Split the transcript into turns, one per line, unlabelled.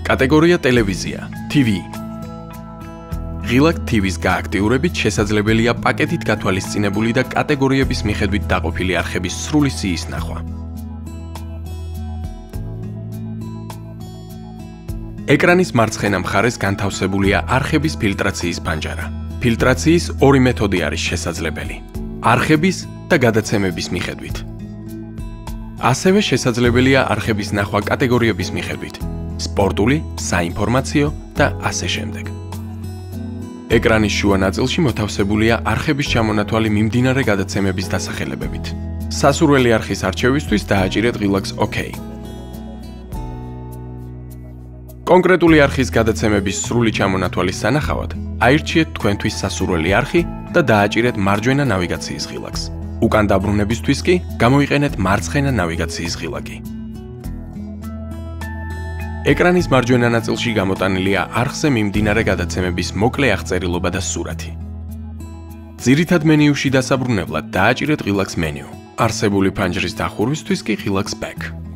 კატეგორია ტელევიზია, TV. ღილაკ TV-ს გააქტიურებით შესაძლებელია პაკეტით გათვალისწინებული და კატეგორიების მიხედვით დაყოფილი არხების სრული სიის ნახვა. ეკრანის მარცხენა მხარეს განთავსებულია არხების ფილტრაციის ფანჯარა. ფილტრაციის ორი მეთოდი არის შესაძლებელი: არხების და გადაცემების მიხედვით. ასევე შესაძლებელია არხების ნახვა კატეგორიების მიხედვით: სპორტული, საინფორმაციო და ასე შემდეგ. ეკრანის შუა ნაწილში მოთავსებულია არხების ჩამონათვალი მიმდინარე გადაცემების დასახელებებით. სასურველი არხის არჩევისთვის დააჭირეთ ღილაკს OK. კონკრეტული არხის გადაცემების სრული ჩამონათვალის სანახავად აირჩიეთ თქვენთვის სასურველი არხი და დააჭირეთ მარჯვენა ნავიგაციის ღილაკს. უკან დაბრუნებისთვის კი გამოიყენეთ მარცხენა ნავიგაციის ღილაკი. ეკრანის მარჯვენა ნაწილში გამოტანილია არხზე მიმდინარე გადაცემების მოკლე აღწერილობა და სურათი. ძირითად მენიუში დასაბრუნებლად დააჭირეთ ღილაკს მენიუ. არსებული ფანჯრის დახურვისთვის კი ღილაკს Back.